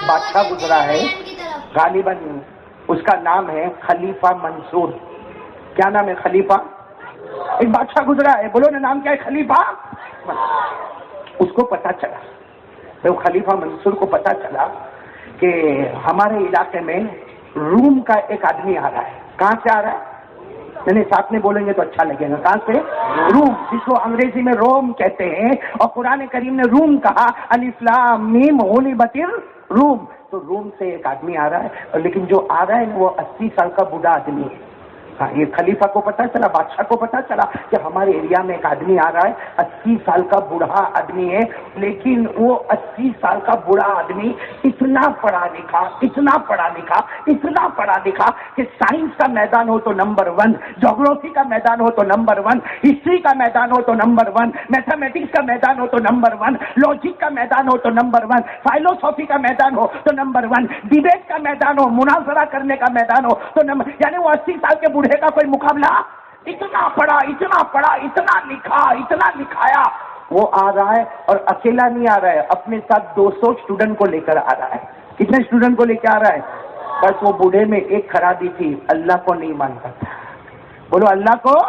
بادشاہ گزرا ہے غالباً اس کا نام ہے خلیفہ منصور. کیا نام ہے؟ خلیفہ. ایک بادشاہ گزرا ہے، بولو نا نام کیا ہے؟ خلیفہ. اس کو پتا چلا، تو خلیفہ منصور کو پتا چلا کہ ہمارے علاقے میں روم کا ایک آدمی آ رہا ہے. کہاں سے آ رہا ہے؟ نہیں ساتھ میں بولیں گے تو اچھا لگے گا. کہاں سے؟ روم، جس کو انگریزی میں روم کہتے ہیں، اور قرآن کریم نے روم کہا، الف لام میم غلبت الروم. تو روم سے ایک آدمی آ رہا ہے، لیکن جو آ رہا ہے وہ 80 سال کا بوڑھا آدمی ہے. ہاں، یہ خلیفہ کو پتا چلا، بادشاہ کو پتا چلا کہ ہمارے ایریا میں ایک آدمی آ رہا ہے، 80 سال کا بوڑھا آدمی ہے. لیکن وہ 80 سال کا بوڑھا آدمی اتنا پڑھا لکھا، اتنا پڑھا لکھا، اتنا پڑھا لکھا کہ سائنس کا میدان ہو تو نمبر 1، جغرافی کا میدان ہو تو نمبر 1، ہسٹری کا میدان ہو تو نمبر 1، میتھمیٹکس کا میدان ہو تو نمبر 1، لاجک کا میدان ہو تو نمبر 1، فلسفی کا میدان ہو تو نمبر 1، ڈیبیٹ کا میدان ہو، مناظرہ کرنے کا میدان ہو تو نمبر، یعنی وہ 80 سال کے بوڑھے کا کوئی مقابلہ. اتنا پڑھا، اتنا پڑھا، اتنا لکھا، اتنا لکھایا. وہ آ رہا ہے اور اکیلا نہیں آ رہا ہے، اپنے ساتھ 200 اسٹوڈنٹ کو لے کر آ رہا ہے. کتنے اسٹوڈنٹ کو لے کے آ رہا ہے؟ بس وہ بوڑھے میں ایک خرابی تھی، اللہ کو نہیں مانتا تھا. بولو اللہ کو.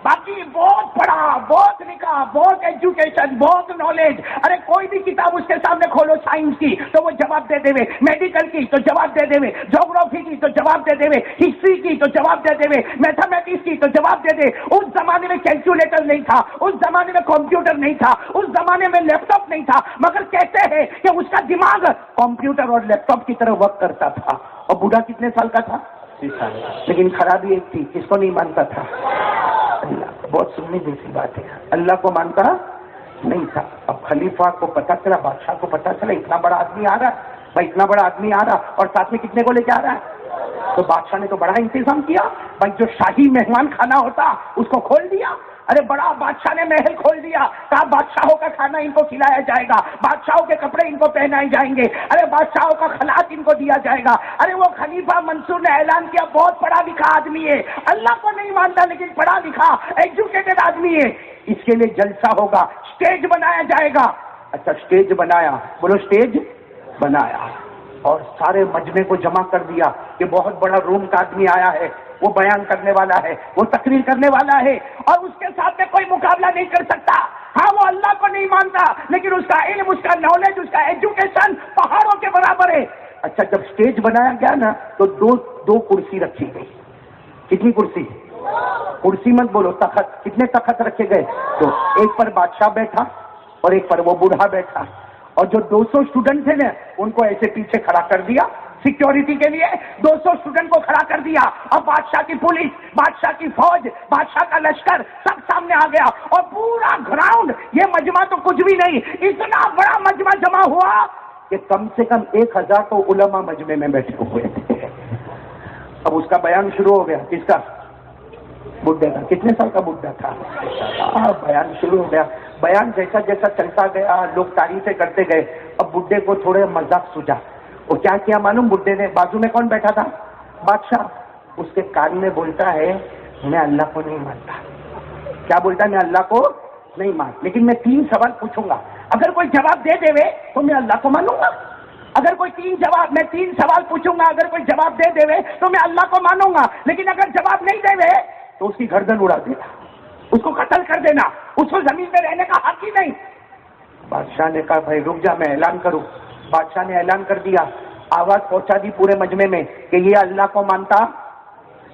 باقی بہت پڑھا، بہت لکھا، بہت ایجوکیشن، بہت نالج. ارے کوئی بھی کتاب اس کے سامنے کھولو سائنس کی تو وہ جواب دے دے، میڈیکل کی تو جواب دے دے، جغرافی کی تو جواب دے دے، ہسٹری کی تو جواب دے دے، میتھمیٹکس کی تو جواب دے دے. اس زمانے میں کیلکولیٹر نہیں تھا، اس زمانے میں کمپیوٹر نہیں تھا، اس زمانے میں لیپ ٹاپ نہیں تھا، مگر کہتے ہیں کہ اس کا دماغ کمپیوٹر اور لیپ ٹاپ کی طرح ورک کرتا تھا. اور بوڑھا کتنے سال کا تھا؟ 30 سال. لیکن خرابی ایک تھی، کس کو نہیں مانتا تھا؟ اللہ. بہت سننے جیسی بات ہے، اللہ کو مانتا نہیں تھا. اب خلیفہ کو پتا چلا، بادشاہ کو پتا چلا اتنا بڑا آدمی آ رہا ہے، بھائی اتنا بڑا آدمی آ رہا، اور ساتھ میں کتنے کو لے کے آ رہا ہے؟ تو بادشاہ نے تو بڑا انتظام کیا بھائی، جو شاہی مہمان کھانا ہوتا اس کو کھول دیا. ارے بڑا بادشاہ نے محل کھول دیا، کہا بادشاہوں کا کھانا ان کو کھلایا جائے گا، بادشاہوں کے کپڑے ان کو پہنائے جائیں گے، ارے بادشاہوں کا خلعت ان کو دیا جائے گا. ارے وہ خلیفہ منصور نے اعلان کیا، بہت پڑھا لکھا آدمی ہے، اللہ کو نہیں مانتا لیکن پڑھا لکھا ایجوکیٹڈ آدمی ہے، اس کے لیے جلسہ ہوگا، اسٹیج بنایا جائے گا. اچھا اسٹیج بنایا، بولو اسٹیج بنایا، اور سارے مجمع کو جمع کر دیا کہ بہت بڑا روم کا آدمی آیا ہے، وہ بیان کرنے والا ہے، وہ تقریر کرنے والا ہے، اور اس کے ساتھ میں کوئی مقابلہ نہیں کر سکتا. ہاں وہ اللہ کو نہیں مانتا لیکن اس کا علم، اس کا نالج، اس کا ایجوکیشن پہاڑوں کے برابر ہے. اچھا جب اسٹیج بنایا گیا نا تو دو کرسی رکھی گئی. کتنی کرسی؟ کرسی مت بولو، تخت. کتنے تخت رکھے گئے؟ تو ایک پر بادشاہ بیٹھا اور ایک پر وہ بوڑھا بیٹھا، اور جو 200 اسٹوڈنٹ تھے نا ان کو ایسے پیچھے کھڑا کر دیا سیکیورٹی کے لیے. 200 اسٹوڈنٹ کو کھڑا کر دیا، اور بادشاہ کی پولیس، بادشاہ کی فوج، بادشاہ کا لشکر سب سامنے آ گیا، اور پورا گراؤنڈ، یہ مجمع تو کچھ بھی نہیں، اتنا بڑا مجمع جمع ہوا کہ کم سے کم 1000 تو علماء مجمع میں بیٹھے ہوئے تھے. اب اس کا بیان شروع ہو گیا. کس کا؟ بڈھے کا. کتنے سال کا بڈھا تھا؟ بیان شروع ہو گیا. بیان جیسا جیسا چلتا گیا لوگ تعریفیں کرتے گئے. اب بڈھے کو تھوڑے مذاق سوجا. وہ کیا کیا معلوم؟ بڈھے نے، بازو میں کون بیٹھا تھا؟ بادشاہ. اس کے کان میں بولتا ہے میں اللہ کو نہیں مانتا. کیا بولتا ہے؟ میں اللہ کو نہیں مانتا، لیکن میں 3 سوال پوچھوں گا، اگر کوئی جواب دے دے تو میں اللہ کو مانوں گا. اگر کوئی 3 سوال پوچھوں گا، اگر کوئی جواب دے دے تو میں اللہ کو مانوں گا، لیکن اگر جواب نہیں دے تو اس کی گردن اڑا دینا، اس کو قتل کر دینا، اس کو زمین پہ رہنے کا حق ہی نہیں. بادشاہ نے کہا بھائی رک جا میں اعلان کروں. بادشاہ نے اعلان کر دیا، آواز پہنچا دی پورے مجمع میں کہ یہ اللہ کو مانتا،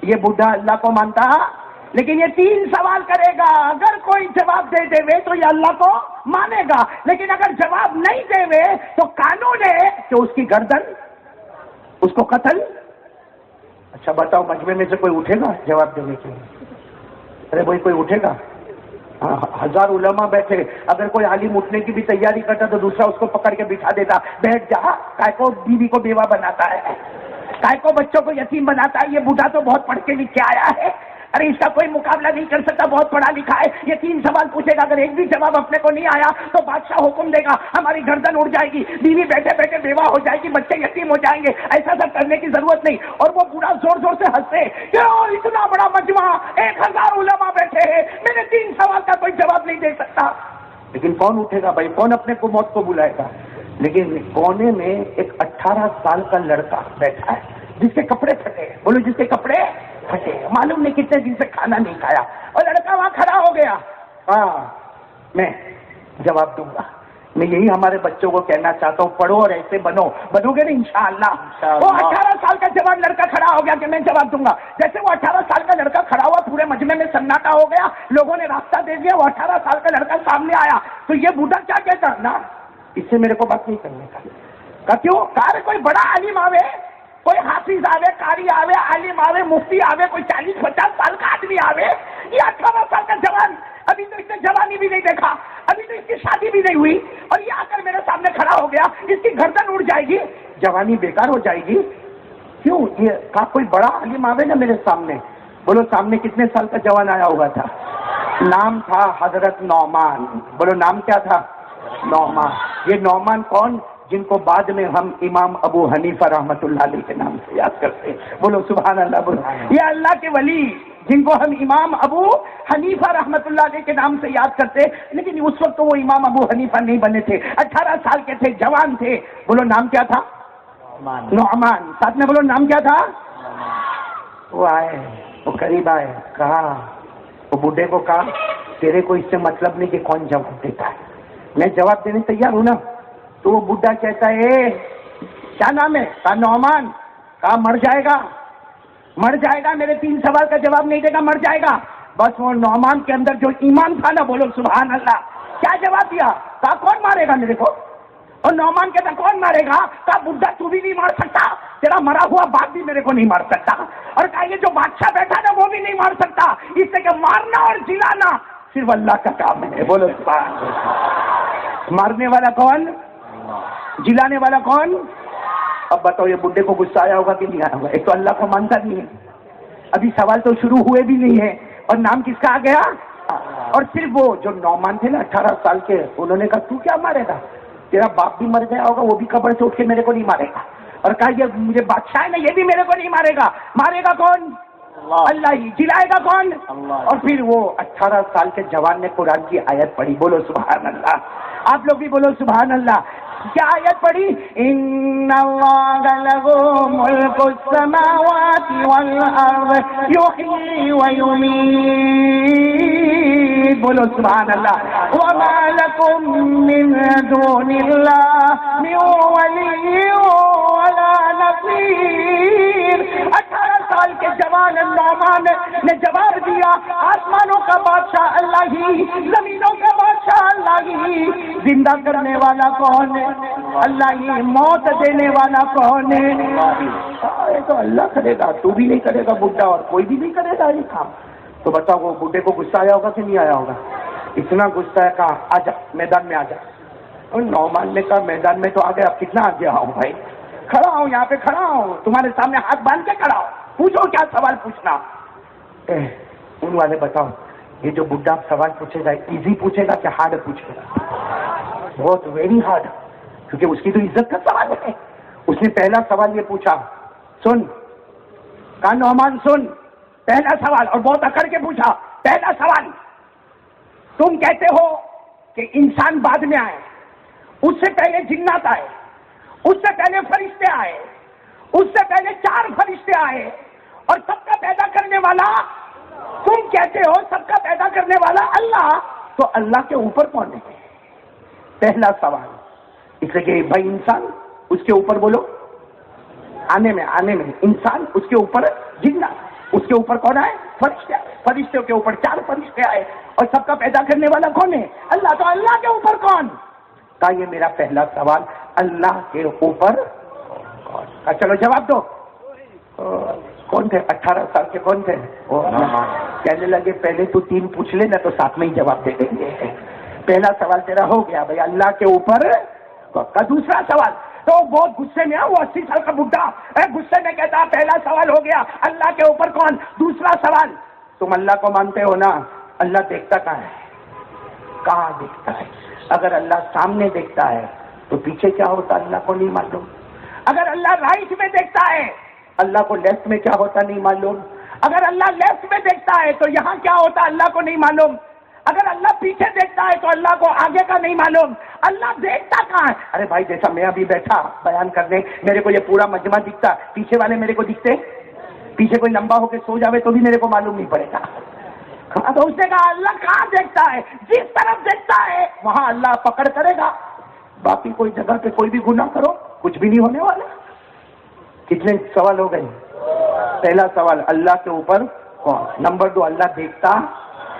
یہ بوڑھا اللہ کو مانتا، لیکن یہ 3 سوال کرے گا. اگر کوئی جواب دے دے تو یہ اللہ کو مانے گا، لیکن اگر جواب نہیں دے تو قانون ہے کہ اس کی گردن، اس کو قتل. اچھا بتاؤ مجمع میں سے کوئی اٹھے گا جواب دینے کے لیے؟ ارے بھائی کوئی اٹھے گا؟ 1000 علماء بیٹھے، اگر کوئی عالم اٹھنے کی بھی تیاری کرتا تو دوسرا اس کو پکڑ کے بٹھا دیتا، بیٹھ جا. کائے کو بیوی کو بیوہ بناتا ہے، کائے کو بچوں کو یتیم بناتا ہے، یہ بوڑھا تو بہت پڑھ کے لکھ کے آیا ہے، ارے اس کا کوئی مقابلہ نہیں کر سکتا، بہت پڑھا لکھا ہے. یہ 3 سوال پوچھے گا، اگر ایک بھی جواب اپنے کو نہیں آیا تو بادشاہ حکم دے گا ہماری گردن اڑ جائے گی، بیوی بیٹھے بیٹھے بیوہ ہو جائے گی، بچے یتیم ہو جائیں گے. ایسا سب کرنے کی ضرورت نہیں. اور وہ بوڑھا زور زور سے ہنسے، کیوں اتنا بڑا مجمع، 1000 علماء بیٹھے ہیں، میرے 3 سوال کا کوئی جواب نہیں دے سکتا. لیکن کون اٹھے گا بھائی؟ کون اپنے کو موت کو بلائے گا؟ لیکن کونے میں ایک 18 سال کا لڑکا بیٹھا ہے جس کے کپڑے پھٹے. بولو جس کے کپڑے پھٹے, معلوم نہیں کتنے دن سے کھانا نہیں کھایا, اور لڑکا وہاں کھڑا ہو گیا. میں جواب دوں گا. میں یہی ہمارے بچوں کو کہنا چاہتا ہوں, پڑھو اور ایسے بنو گے نا انشاءاللہ. وہ 18 سال کا جوان لڑکا کھڑا ہو گیا کہ میں جواب دوں گا. جیسے وہ 18 سال کا لڑکا کھڑا ہوا, پورے مجمع میں سناٹا ہو گیا, لوگوں نے راستہ دے دیا. وہ 18 سال کا لڑکا سامنے آیا تو یہ بوڑھا کیا کہتا نا, اس سے میرے کو بات نہیں کرنے کا. کیوں؟ کوئی بڑا عالم آوے, کوئی حافظ آوے, قاری آوے, عالم آوے, مفتی آوے, کوئی 40-50 سال کا آدمی آوے, یہ 18 سال کا جوان, ابھی تو اس نے جوانی بھی نہیں دیکھا, ابھی تو اس کی شادی بھی نہیں ہوئی, اور یہ آ کر میرے سامنے کھڑا ہو گیا, اس کی گردن اڑ جائے گی, جوانی بیکار ہو جائے گی. کیوں؟ یہ کہا کوئی بڑا عالم آوے نا میرے سامنے. بولو سامنے کتنے سال کا جوان آیا ہوا تھا؟ نام تھا حضرت نعمان. بولو نام کیا تھا؟ نعمان. یہ نعمان کون؟ جن کو بعد میں ہم امام ابو حنیفہ رحمۃ اللہ علیہ کے نام سے یاد کرتے ہیں. بولو سبحان اللہ. بولو یہ اللہ کے ولی جن کو ہم امام ابو حنیفہ رحمۃ اللہ علیہ کے نام سے یاد کرتے, لیکن اس وقت وہ امام ابو حنیفہ نہیں بنے تھے, 18 سال کے تھے, جوان تھے. بولو نام کیا تھا؟ نعمان. ساتھ میں بولو نام کیا تھا؟ وہ آئے, وہ قریب آئے, کہا, وہ بوڑھے کو کہا تیرے کو اس سے مطلب نہیں کہ کون جواب دیتا ہے, میں جواب دینے تیار ہوں نا. تو وہ بڈھا کہتا ہے کیا نام ہے؟ کہا نعمان. کہا مر جائے گا, مر جائے گا, میرے 3 سوال کا جواب نہیں دے گا, مر جائے گا. بس وہ نعمان کے اندر جو ایمان تھا نا, بولو سبحان اللہ, کیا جواب دیا؟ کہا کون مارے گا میرے کو؟ اور نعمان کہتا کون مارے گا؟ کہا بڈھا تو بھی نہیں مار سکتا, تیرا مرا ہوا باپ بھی میرے کو نہیں مار سکتا, اور کہا یہ جو بادشاہ بیٹھا نا وہ بھی نہیں مار سکتا, اس سے کہ مارنا اور جلانا صرف اللہ کا کام ہے. بولو سبحان اللہ. مارنے والا کون؟ جلانے والا کون؟ اب بتاؤ یہ بڈھے کو غصہ آیا ہوگا کہ نہیں آیا ہوگا؟ ایک تو اللہ کو مانتا نہیں ہے, ابھی سوال تو شروع ہوئے بھی نہیں ہے, اور نام کس کا آ گیا؟ اور صرف وہ جو نعمان تھے نا 18 سال کے, انہوں نے کہا تو کیا مارے گا, تیرا باپ بھی مر گیا ہوگا, وہ بھی قبر سے اٹھ کے میرے کو نہیں مارے گا. اور کہا یہ مجھے بادشاہ ہے نا, یہ بھی میرے کو نہیں مارے گا. مارے گا کون؟ اللہ ہی. جلائے گا کون؟ اور پھر وہ 18 سال کے جوان نے قرآن کی آیت پڑھی. بولو سبحان اللہ. آپ لوگ بھی بولو سبحان اللہ. کیا آیت پڑھی؟ ان اللہ لہ ملک السماوات والارض یحیی ویمیت. بولو سبحان اللہ. وما لکم من دون اللہ من ولی ولا نصیر. 18 سال کے جوان نعمان نے جواب دیا, آسمانوں کا بادشاہ اللہ ہی, زمینوں کا بادشاہ اللہ ہی, زندہ کرنے والا کون ہے؟ اللہ ہی. موت دینے والا کون ہے؟ یہ تو اللہ کرے گا, تو بھی نہیں کرے گا بڈھا, اور کوئی بھی نہیں کرے گا یہ کام. تو بتاؤ وہ بڈھے کو غصہ آیا ہوگا کہ نہیں آیا ہوگا؟ اتنا غصہ ہے, کہا آجا میدان میں آجا. اور نعمان نے کہا میدان میں تو آ گیا, اب کتنا آگے آؤں بھائی, کھڑا ہوں یہاں پہ, کھڑا ہوں تمہارے سامنے ہاتھ باندھ کے کھڑا ہوں, پوچھو کیا سوال پوچھنا. ان والے بتاؤ یہ جو بڈھا سوال پوچھے گا ایزی پوچھے گا کہ ہارڈ پوچھے گا؟ بہت ویری ہارڈ, کیونکہ اس کی تو عزت کا سوال ہے. اس نے پہلا سوال یہ پوچھا, سن. کہا نعمان سن, پہلا سوال, اور بہت اکڑ کے پوچھا. پہلا سوال, تم کہتے ہو کہ انسان بعد میں آئے, اس سے پہلے جنات آئے, اس سے پہلے فرشتے آئے, اس سے پہلے 4 فرشتے آئے, اور سب کا پیدا کرنے والا تم کہتے ہو, سب کا پیدا کرنے والا اللہ, تو اللہ کے اوپر کون ہے؟ پہلا سوال. اس لیے کہ بھائی انسان, اس کے اوپر بولو, آنے میں انسان, اس کے اوپر جنات, اس کے اوپر کون آئے؟ فرشتے آئے, فرشتوں کے اوپر 4 فرشتے آئے, اور سب کا پیدا کرنے والا کون ہے؟ اللہ. تو اللہ کے اوپر کون؟ کہا یہ میرا پہلا سوال, اللہ کے اوپر کون؟ کہا چلو جواب دو. کون تھے 18 سال کے, کون تھے؟ کہنے لگے پہلے تو 3 پوچھ لے نا, تو ساتھ میں ہی جواب دے دیں گے. پہلا سوال تیرا ہو گیا بھائی, اللہ کے اوپر. کا دوسرا سوال, تو بہت غصے میں, وہ 80 سال کا بڈھا غصے میں کہتا پہلا سوال ہو گیا, اللہ کے اوپر کون. دوسرا سوال, تم اللہ کو مانتے ہو نا, اللہ دیکھتا کہاں ہے؟ کہاں دیکھتا ہے؟ اگر اللہ سامنے دیکھتا ہے تو پیچھے کیا ہوتا اللہ کو نہیں معلوم. اگر اللہ رائٹ میں دیکھتا ہے, اللہ کو لیفٹ میں کیا ہوتا نہیں معلوم. اگر اللہ لیفٹ میں دیکھتا ہے تو یہاں کیا ہوتا اللہ کو نہیں معلوم. اگر اللہ پیچھے دیکھتا ہے تو اللہ کو آگے کا نہیں معلوم. اللہ دیکھتا کہاں ہے؟ ارے بھائی جیسا میں ابھی بیٹھا بیان کرنے، میرے کو یہ پورا مجمع دکھتا، پیچھے والے میرے کو دکھتے؟ پیچھے کوئی لمبا ہو کے سو جاوے تو بھی میرے کو معلوم نہیں پڑے گا۔ تو اس نے کہا اللہ کہاں دیکھتا ہے؟ جس طرف دیکھتا ہے وہاں اللہ پکڑ کرے گا، باقی کوئی جگہ پہ کوئی بھی گناہ کرو کچھ بھی نہیں ہونے والا۔ کتنے سوال ہو گئے؟ پہلا سوال اللہ کے اوپر کون، نمبر 2 اللہ دیکھتا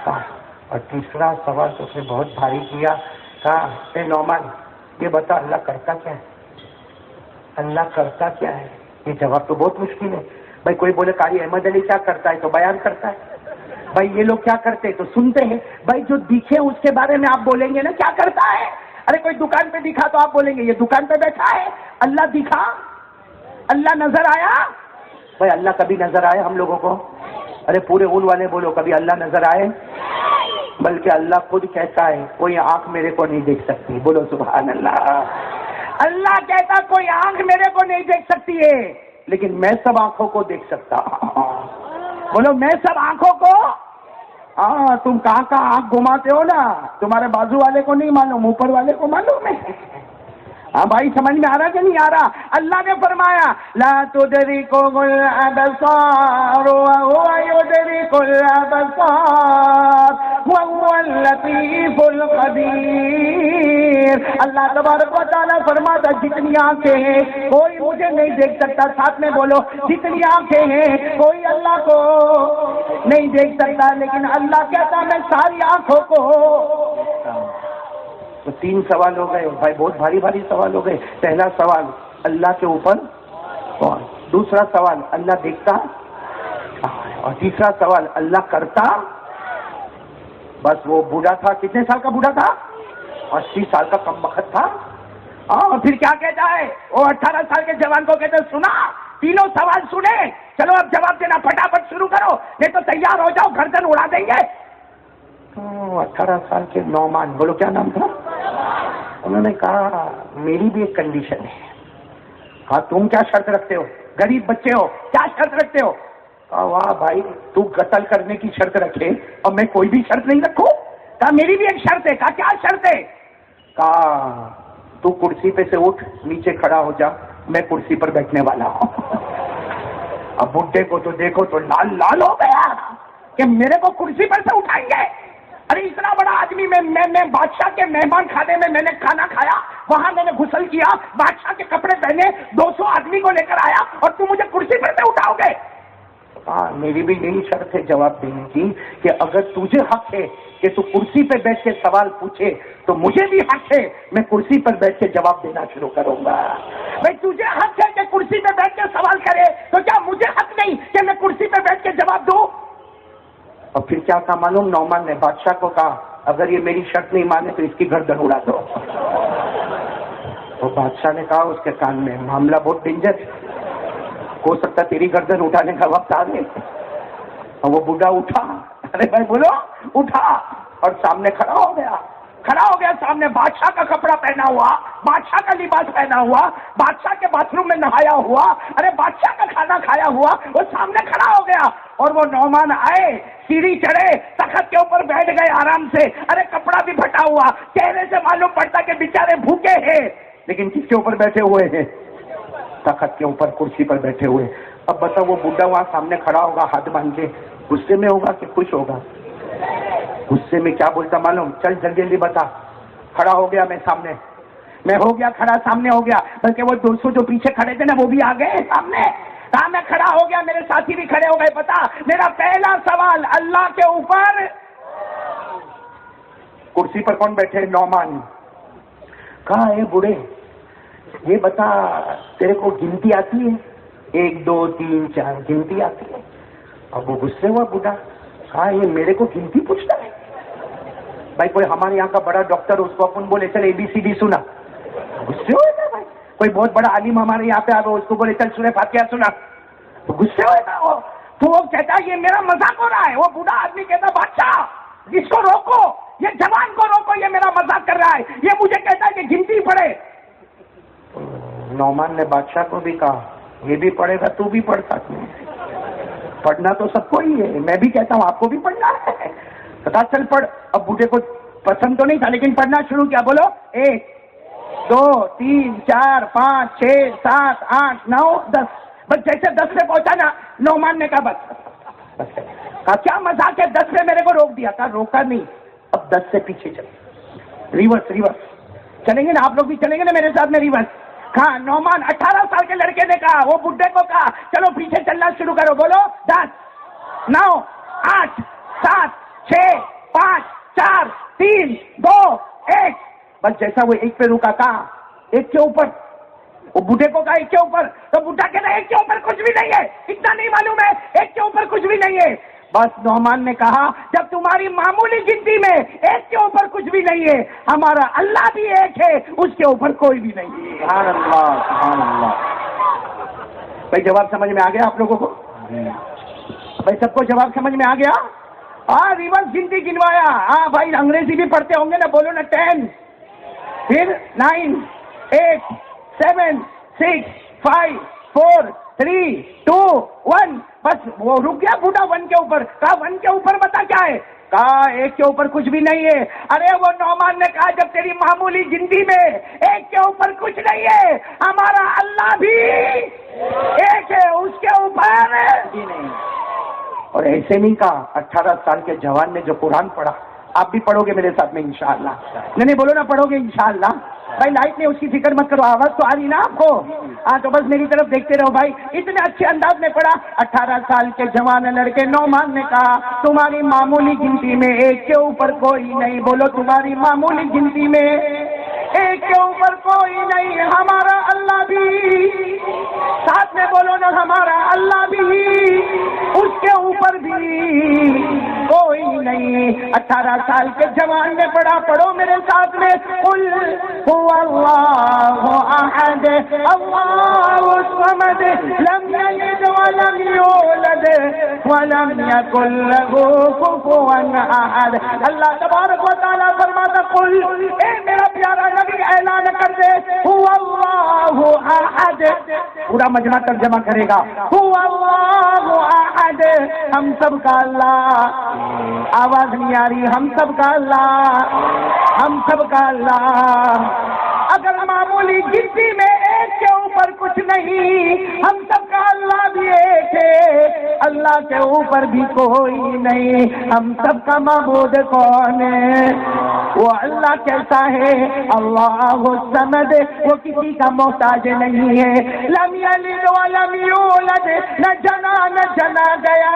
کہاں، اور تیسرا سوال تو پھر بہت بھاری کیا، کہا اے نعمان یہ بتا اللہ کرتا کیا ہے؟ اللہ کرتا کیا ہے؟ یہ جواب تو بہت مشکل ہے۔ بھائی کوئی بولے قاری احمد علی کیا کرتا ہے تو بیان کرتا ہے، بھائی یہ لوگ کیا کرتے تو سنتے ہیں، بھائی جو دکھے اس کے بارے میں آپ بولیں گے نا کیا کرتا ہے۔ ارے کوئی دکان پہ دکھا تو آپ بولیں گے یہ دکان پہ بیٹھا ہے۔ اللہ دکھا، اللہ نظر آیا؟ بھائی اللہ کبھی نظر آئے ہم لوگوں کو؟ ارے پورے اول والے بولو کبھی اللہ نظر آئے؟ بلکہ اللہ خود کہتا ہے کوئی آنکھ میرے کو نہیں دیکھ سکتی، بولو سبحان اللہ۔ اللہ کہتا کوئی آنکھ میرے کو نہیں دیکھ سکتی ہے لیکن میں سب آنکھوں کو دیکھ سکتا ہوں، بولو میں سب آنکھوں کو۔ ہاں تم کہاں کہاں آنکھ گھماتے ہو نا، تمہارے بازو والے کو نہیں معلوم، اوپر والے کو معلوم ہے۔ ہاں بھائی سمجھ میں آ رہا کہ نہیں آ رہا؟ اللہ نے فرمایا لا تدرکہ الابصار وہو یدرک الابصار وہو اللطیف الخبیر۔ اللہ تبارک و تعالیٰ فرماتا جتنی آنکھیں ہیں کوئی مجھے نہیں دیکھ سکتا، ساتھ میں بولو جتنی آنکھیں ہیں کوئی اللہ کو نہیں دیکھ سکتا، لیکن اللہ کہتا میں ساری آنکھوں کو۔ تو 3 سوال ہو گئے بھائی، بہت بھاری بھاری سوال ہو گئے۔ پہلا سوال اللہ کے اوپر کون، دوسرا سوال اللہ دیکھتا، اور تیسرا سوال اللہ کرتا۔ بس وہ بوڑھا تھا، کتنے سال کا بوڑھا تھا؟ 80 سال کا کم بخت تھا۔ اور پھر کیا کہتا ہے وہ 18 سال کے جوان کو کہتے سنا تینوں سوال سنے، چلو اب جواب دینا پھٹافٹ شروع کرو نہیں تو تیار ہو جاؤ گردن اڑا دیں گے۔ 18 سال کے نعمان، بولو کیا نام تھا؟ انہوں نے کہا میری بھی ایک کنڈیشن ہے۔ کہا تم کیا شرط رکھتے ہو؟ غریب بچے ہو کیا شرط رکھتے ہو؟ کہا واہ بھائی تو قتل کرنے کی شرط رکھے اور میں کوئی بھی شرط نہیں رکھوں؟ کہا میری بھی ایک شرط ہے۔ کہا کیا شرط ہے؟ کہا تو کرسی پہ سے اٹھ نیچے کھڑا ہو جا، میں کرسی پر بیٹھنے والا ہوں۔ اب بڈھے کو تو دیکھو تو لال لال ہو گیا کہ میرے کو کرسی پر سے اٹھائیں گے۔ ارے اتنا بڑا آدمی میں بادشاہ کے مہمان خانے میں نے کھانا کھایا، وہاں میں نے غسل کیا، بادشاہ کے کپڑے پہنے، 200 آدمی کو لے کر آیا اور تم مجھے کرسی پر سے اٹھاؤ گے؟ میری بھی یہی شرط ہے جواب دینے کی کہ اگر تجھے حق ہے کہ تو کرسی پہ بیٹھ کے سوال پوچھے تو مجھے بھی حق ہے میں کرسی پر بیٹھ کے جواب دینا شروع کروں گا۔ بھائی تجھے حق ہے کہ کرسی پہ بیٹھ کے سوال کرے تو کیا مجھے حق نہیں کہ میں کرسی پہ بیٹھ کے جواب دوں؟ اور پھر کیا کہا معلوم؟ نعمان نے بادشاہ کو کہا اگر یہ میری شرط نہیں مانے تو اس کی گردن اڑا دو۔ تو بادشاہ نے کہا اس کے کان میں معاملہ بہت ڈینجر، ہو سکتا تیری گردن اٹھانے کا وقت آ گئے۔ اور وہ بوڑھا اٹھا، ارے بھائی بولو اٹھا، اور سامنے کھڑا ہو گیا سامنے، بادشاہ کا کپڑا پہنا ہوا، بادشاہ کا لباس پہنا ہوا، بادشاہ کے باتھ روم میں نہایا ہوا، ارے بادشاہ کا کھانا کھایا ہوا، وہ سامنے کھڑا ہو گیا۔ اور وہ نعمان آئے، سیڑھی چڑھے، تخت کے اوپر بیٹھ گئے آرام سے، ارے کپڑا بھی پھٹا ہوا، چہرے سے معلوم پڑتا کہ بیچارے بھوکے ہیں، لیکن کس کے اوپر بیٹھے ہوئے ہیں؟ تخت کے اوپر کرسی پر بیٹھے ہوئے۔ اب بتا وہ بڈھا وہاں سامنے کھڑا ہوگا ہاتھ باندھ کے، غصے میں ہوگا کہ خوش ہوگا؟ غصے میں کیا بولتا معلوم؟ چل جلدی جلدی بتا۔ کھڑا ہو گیا میں سامنے، میں ہو گیا کھڑا، سامنے ہو گیا، بلکہ وہ 200 جو پیچھے کھڑے تھے نا وہ بھی آ گئے سامنے۔ کہا میں کھڑا ہو گیا، میرے ساتھی بھی کھڑے ہو گئے، بتا میرا پہلا سوال اللہ کے اوپر کرسی پر کون بیٹھے؟ نعمان۔ کہا اے بوڑھے یہ بتا تیرے کو گنتی آتی ہے؟ 1 2 3 4 گنتی آتی ہے؟ اب وہ غصے ہوا بوڑھا، کہا یہ میرے کو گنتی پوچھتا ہے؟ بھائی کوئی ہمارے یہاں کا بڑا ڈاکٹر اس کو اپن بولے چل ABCD سنا، غصے ہوئے تھا بھائی۔ کوئی بہت بڑا عالم ہمارے یہاں پہ آ گیا، اس کو بولے چل سورہ فاتحہ سنا، تو غصے ہوئے تھا وہ۔ تو وہ کہتا یہ میرا مذاق ہو رہا ہے۔ وہ بوڑھا آدمی کہتا بادشاہ اس کو روکو، یہ جوان کو روکو، یہ میرا مذاق کر رہا ہے، یہ مجھے کہتا ہے کہ گنتی پڑھے۔ نعمان نے بادشاہ کو بھی کہا یہ بھی پڑھے گا تو بھی پڑھ ساتھ میں، پڑھنا تو سب کو ہی ہے، میں بھی کہتا ہوں آپ کو بھی پڑھنا ہے، پتا چل پڑھ۔ اب بوڑھے کو پسند تو نہیں تھا لیکن پڑھنا شروع کیا، بولو 1 2 3 4 5 6 7 8 9 10. بس جیسے 10 پہ پہنچا نا نعمان نے کہا بس کہا کیا مذاق ہے، 10 پہ میرے کو روک دیا. کہا روکا نہیں، اب 10 سے پیچھے چل، ریورس چلیں گے نا آپ لوگ بھی چلیں گے نا میرے ساتھ میں ریورس. کہا نعمان 18 سال کے لڑکے نے کہا، وہ بڈھے کو کہا چلو پیچھے چلنا شروع کرو. بولو 10 9 8 7 6 5 4 3 2 1. بس جیسا وہ ایک پہ رکا کہا ایک کے اوپر، وہ بڈھے کو کہا ایک کے اوپر، تو بڈھا کہتا ایک کے اوپر کچھ بھی نہیں ہے، اتنا نہیں معلوم ہے ایک کے اوپر کچھ بھی نہیں ہے. بس نعمان نے کہا جب تمہاری معمولی گنتی میں ایک کے اوپر کچھ بھی نہیں ہے، ہمارا اللہ بھی ایک ہے، اس کے اوپر کوئی بھی نہیں ہے. سبحان اللہ سبحان اللہ. بھائی جواب سمجھ میں آ گیا آپ لوگوں کو؟ بھائی سب کو جواب سمجھ میں آ گیا؟ ہاں ریورس گنتی گنوایا. ہاں بھائی انگریزی بھی پڑھتے ہوں گے نا، بولو نا 10 پھر 9 8 7 6 5 4 3 2 1. بس وہ رک گیا بوڑھا 1 کے اوپر. کہا 1 کے اوپر بتا کیا ہے؟ کہا ایک کے اوپر کچھ بھی نہیں ہے. ارے وہ نعمان نے کہا جب تیری معمولی گنتی میں ایک کے اوپر کچھ نہیں ہے، ہمارا اللہ بھی ایک ہے، اس کے اوپر بھی نہیں. اور ایسے نہیں کہا 18 سال کے جوان نے جو قرآن پڑھا، آپ بھی پڑھو گے میرے ساتھ میں انشاءاللہ. نہیں بولو نا پڑھو گے انشاءاللہ. بھائی لائٹ نہیں، اس کی فکر مت کرو، آواز تو آ رہی نا آپ کو؟ ہاں تو بس میری طرف دیکھتے رہو. بھائی اتنے اچھے انداز میں پڑھا. 18 سال کے جوان لڑکے نعمان نے کہا تمہاری معمولی گنتی میں ایک کے اوپر کوئی نہیں. بولو تمہاری معمولی گنتی میں ایک کے اوپر کوئی نہیں، ہمارا اللہ بھی. ساتھ میں بولو نا ہمارا اللہ بھی، اس کے اوپر بھی کوئی نہیں. 18 سال کے جوان نے پڑھا، پڑھو میرے ساتھ میں. قل هو الله احد الله الصمد لم يلد ولم يولد ولم يكن له كفوا احد. اللہ تبارک و تعالیٰ فرماتا قل، اے میرا پیارا نبی اعلان کر دے، هو الله احد. پورا مجمع ترجمہ کرے گا، هو الله احد، ہم سب کا اللہ. آواز نہیں آ رہی، ہم سب کا اللہ، ہم سب کا اللہ. اگر معمولی گنتی میں ایک کے اوپر کچھ نہیں، ہم سب کا اللہ بھی ایک ہے، اللہ کے اوپر بھی کوئی نہیں. ہم سب کا معبود کون ہے؟ وہ اللہ کیسا ہے؟ اللہ الصمد، وہ کسی کا محتاج نہیں ہے. لم یلد ولم یولد، نہ جنا گیا.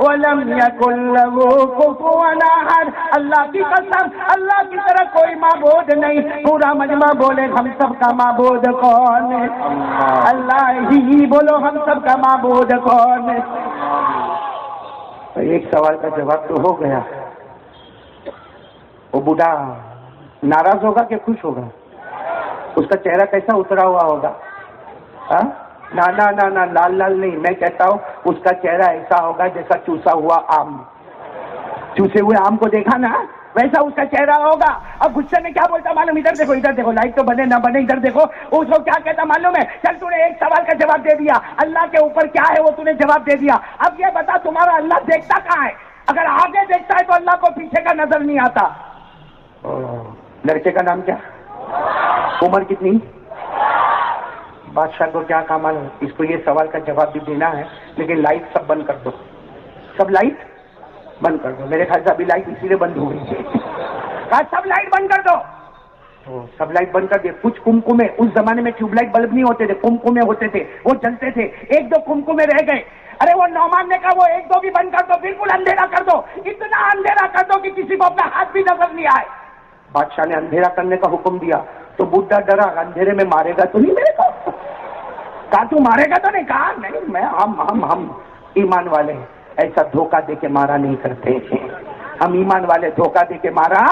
ولم یکن لہ کفوا احد، اللہ کی قسم اللہ کی طرح کوئی معبود نہیں. پورا مجمع بولے ہم سب کا معبود کون ہے؟ اللہ ہی. بولو ہم سب کا معبود کون ہے؟ ایک سوال کا جواب تو ہو گیا. وہ بوڑھا ناراض ہوگا کہ خوش ہوگا؟ اس کا چہرہ کیسا اترا ہوا ہوگا؟ نا نا نا نا لال لال نہیں، میں کہتا ہوں اس کا چہرہ ایسا ہوگا جیسا چوسا ہوا آم. چوسے ہوئے آم کو دیکھا نا، ویسا اس کا چہرہ ہوگا. اب غصے میں کیا بولتا معلوم؟ ادھر دیکھو لائٹ تو بنے نہ بنے، ادھر دیکھو. اس کو کیا کہتا معلوم ہے؟ چل تو نے ایک سوال کا جواب دے دیا، اللہ کے اوپر کیا ہے وہ تو نے جواب دے دیا. اب یہ بتا تمہارا اللہ دیکھتا کہاں ہے؟ اگر آگے دیکھتا ہے تو اللہ کو پیچھے کا نظر نہیں آتا. لڑکے کا نام کیا؟ عمر کتنی؟ بادشاہ کو کیا کام ہے؟ اس کو یہ سوال کا جواب بھی دینا ہے، لیکن لائٹ سب بند کر دو، سب لائٹ بند کر دو. میرے خیال سے ابھی لائٹ اسی لیے بند ہو گئی. کہا سب لائٹ بند کر دو. سب لائٹ بند کر دے. کچھ کمکمے، اس زمانے میں ٹیوب لائٹ بلب نہیں ہوتے تھے، کمکمے ہوتے تھے، وہ جلتے تھے. 1-2 کمکمے رہ گئے. ارے وہ نعمان نے کہا وہ 1-2 بھی بند کر دو، بالکل اندھیرا کر دو، اتنا اندھیرا کر دو کہ کسی کو اپنا ہاتھ بھی نظر نہیں آئے. بادشاہ نے اندھیرا کرنے کا حکم دیا تو بڈھا ڈرا، اندھیرے میں مارے گا تو نہیں میرے کو؟ کہا تو مارے گا تو نہیں؟ کہا نہیں، میں ہم ایمان والے ایسا دھوکہ دے کے مارا نہیں کرتے ہیں، ہم ایمان والے دھوکہ دے کے مارا.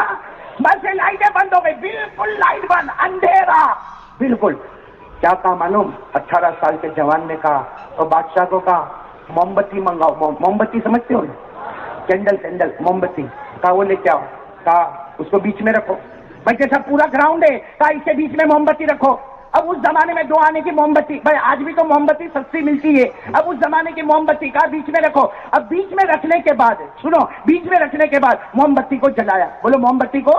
بس لائٹیں بند ہو گئی، بالکل لائٹ بند، اندھیرا بالکل. کیا کہا معلوم؟ 18 سال کے جوان نے کہا اور بادشاہ کو کہا موم بتی منگاؤ. موم بتی سمجھتے ہو نا؟ کینڈل موم بتی. کہا وہ لے کے آؤ. کہا اس کو بیچ میں رکھو. بھائی جیسا پورا گراؤنڈ ہے، کہا اس کے بیچ میں موم بتی رکھو. اب اس زمانے میں 2 آنے کی موم بتی، بھائی آج بھی تو موم بتی سستی ملتی ہے، اب اس زمانے کی موم بتی کا بیچ میں رکھو. اب بیچ میں رکھنے کے بعد سنو، بیچ میں رکھنے کے بعد موم بتی کو جلایا. بولو موم بتی کو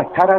18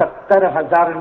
70,000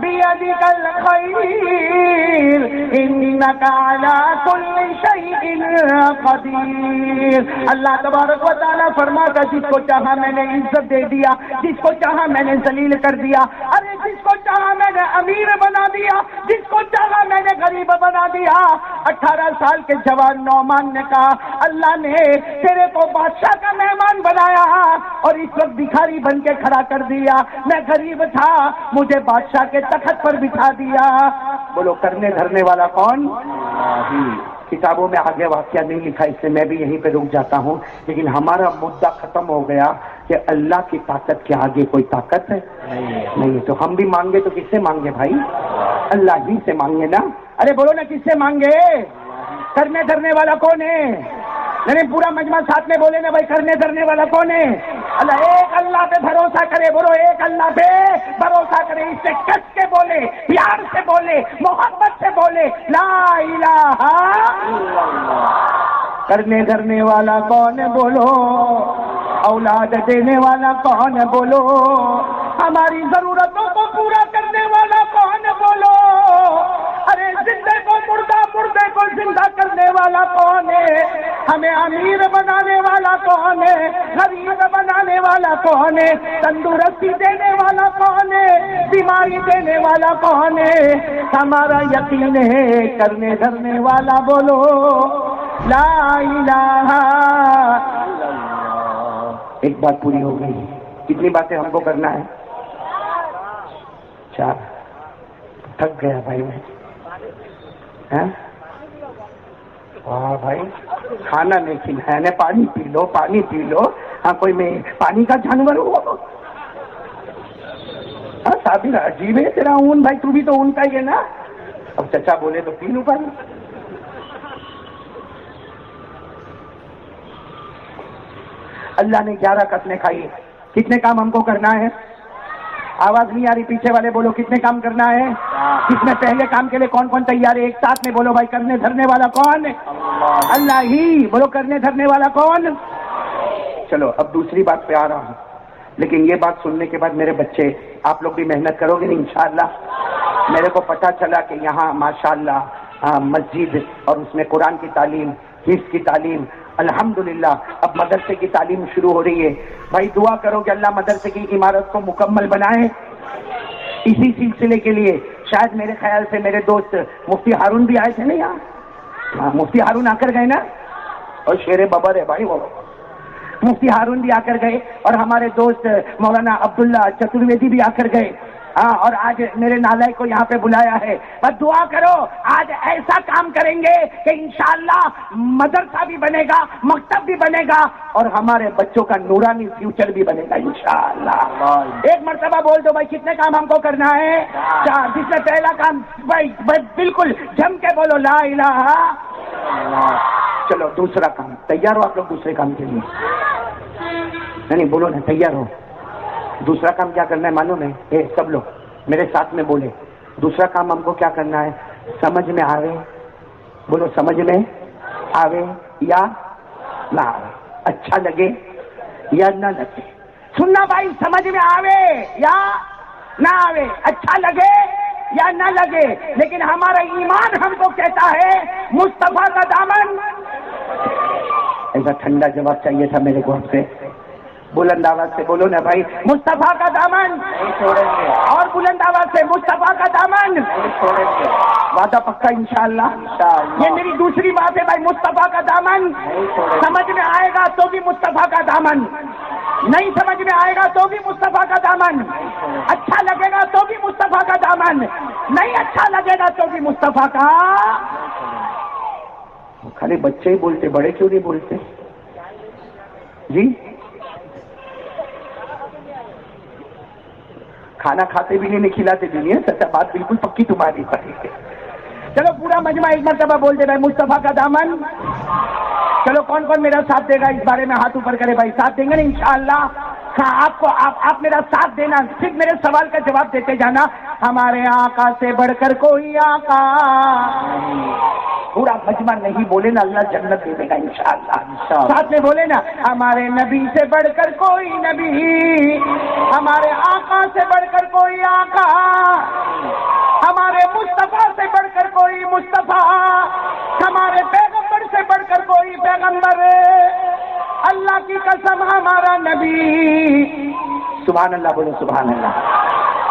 بیدک الخیر انک علی کل شیء قدیر. اللہ تبارک و تعالیٰ فرماتا جس کو چاہا میں نے عزت دے دیا، جس کو چاہا میں نے ذلیل کر دیا، ارے جس کو چاہا میں نے امیر بنا دیا، جس کو چاہا میں نے غریب بنا دیا. 18 سال کے جوان نعمان نے کہا اللہ نے تیرے کو بادشاہ کا مہمان بنایا اور اس وقت بھکاری بن کے کھڑا کر دیا. میں غریب تھا، مجھے بادشاہ کے تخت پر بٹھا دیا. بولو کرنے دھرنے والا کون؟ کتابوں میں آگے واقعہ نہیں لکھا، اس سے میں بھی یہیں پہ رک جاتا ہوں. لیکن ہمارا مدعا ختم ہو گیا کہ اللہ کی طاقت کے آگے کوئی طاقت ہے نہیں. تو ہم بھی مانگے تو کس سے مانگے بھائی؟ اللہ ہی سے مانگے نا. ارے بولو نا کس سے مانگے؟ کرنے دھرنے والا کون ہے؟ نہیں پورا مجمع ساتھ میں بولے نا بھائی، کرنے دھرنے والا کون ہے؟ اللہ. ایک اللہ پہ بھروسہ کرے، بولو ایک اللہ پہ بھروسہ کرے، اس سے کس کے بولے، پیار سے بولے، محبت سے بولے لا الہ الا اللہ. کرنے دھرنے والا کون ہے بولو؟ اولاد دینے والا کون ہے بولو؟ ہماری ضرورتوں کو پورا کرنے والا کون ہے بولو؟ ارے زندے کو مردہ، مردے کو زندہ کرنے والا کون ہے؟ ہمیں امیر بنانے والا کون ہے؟ غریب بنانے والا کون ہے؟ تندرستی دینے والا کون ہے؟ بیماری دینے والا کون ہے؟ ہمارا یقین ہے کرنے دھرنے والا بولو لا الہ. ایک بات پوری ہو گئی. کتنی باتیں ہم کو کرنا ہے؟ 4. تھک گیا بھائی میں. واہ بھائی کھانا نہیں کھلایا نے، پانی پی لو، پانی پی لو. ہاں کوئی میں پانی کا جانور ہو؟ ہاں صابر عجیب ہے تیرا اون بھائی، تو بھی تو اون کا ہی ہے نا. اب چچا بولے تو پی لوں پانی. اللہ نے 11 قسمیں کھائی. کتنے کام ہم کو کرنا ہے؟ آواز نہیں آ رہی پیچھے والے، بولو کتنے کام کرنا ہے؟ کس میں پہلے کام کے لیے کون کون تیار ہے؟ ایک ساتھ میں بولو بھائی. کرنے دھرنے والا کون؟ اللہ ہی. بولو کرنے دھرنے والا کون؟ چلو اب دوسری بات پہ آ رہا ہوں. لیکن یہ بات سننے کے بعد میرے بچے آپ لوگ بھی محنت کرو گے انشاءاللہ. میرے کو پتا چلا کہ یہاں ماشاءاللہ مسجد اور اس میں قرآن کی تعلیم، حفظ کی تعلیم، الحمدللہ اب مدرسے کی تعلیم شروع ہو رہی ہے. بھائی دعا کرو کہ اللہ مدرسے کی عمارت کو مکمل بنائے. اسی سلسلے کے لیے شاید میرے خیال سے میرے دوست مفتی ہارون بھی آئے تھے نا یہاں. مفتی ہارون آ کر گئے نا، اور شیر ببر ہے بھائی وہ. مفتی ہارون بھی آ کر گئے اور ہمارے دوست مولانا عبداللہ چترویدی بھی آ کر گئے. اور آج میرے نالائق کو یہاں پہ بلایا ہے. بس دعا کرو آج ایسا کام کریں گے کہ انشاءاللہ مدرسہ بھی بنے گا، مکتب بھی بنے گا، اور ہمارے بچوں کا نورانی فیوچر بھی بنے گا انشاءاللہ. ایک مرتبہ بول دو بھائی کتنے کام ہم کو کرنا ہے؟ 4. جس میں پہلا کام بھائی بالکل جم کے بولو لا الہ. چلو دوسرا کام. تیار ہو آپ لوگ دوسرے کام کے لیے؟ نہیں بولو نا تیار ہو. دوسرا کام کیا کرنا ہے معلوم ہے؟ سب لوگ میرے ساتھ میں بولے. دوسرا کام ہم کو کیا کرنا ہے؟ سمجھ میں آوے، بولو سمجھ میں آوے یا نہ آوے، اچھا لگے یا نہ لگے. سننا بھائی، سمجھ میں آوے یا نہ آوے، اچھا لگے یا نہ لگے، لیکن ہمارا ایمان ہم کو کہتا ہے مصطفیٰ کا دامن. ایسا ٹھنڈا جواب چاہیے تھا میرے کو آپ سے. بلند آواز سے بولو نا بھائی، مصطفیٰ کا دامن نہیں چھوڑیں گے. اور بلند آواز سے مصطفیٰ کا دامن نہیں چھوڑیں گے. وعدہ پکا انشاءاللہ. یہ میری دوسری بات ہے بھائی. مصطفیٰ کا دامن سمجھ میں آئے گا تو بھی مصطفیٰ کا دامن، نہیں سمجھ میں آئے گا تو بھی مصطفیٰ کا دامن، اچھا لگے گا تو بھی مصطفیٰ کا دامن، نہیں اچھا لگے گا تو بھی مصطفیٰ کا. خالی بچے ہی بولتے، بڑے کیوں نہیں بولتے جی؟ کھانا کھاتے بھی نہیں کھلاتے بھی نہیں. سچا بات بالکل پکی تمہاری پڑی ہے. چلو پورا مجمع ایک مرتبہ بول دے بھائی مصطفیٰ کا دامن. چلو کون کون میرا ساتھ دے گا اس بارے میں ہاتھ اوپر کرے بھائی. ساتھ دیں گے نا انشاءاللہ. ہاں آپ میرا ساتھ دینا، صرف میرے سوال کا جواب دیتے جانا. ہمارے آقا سے بڑھ کر کوئی آقا پورا مجمع نہیں بولے نا اللہ جنت دے دے گا انشاءاللہ۔ ساتھ میں بولے نا ہمارے نبی سے بڑھ کر کوئی نبی، ہمارے آقا سے بڑھ کر کوئی آقا، ہمارے مصطفیٰ سے بڑھ کر کوئی مصطفیٰ، ہمارے پیغمبر سے بڑھ کر کوئی پیغمبر، اللہ کی قسم ہمارا نبی۔ سبحان اللہ بولو سبحان اللہ۔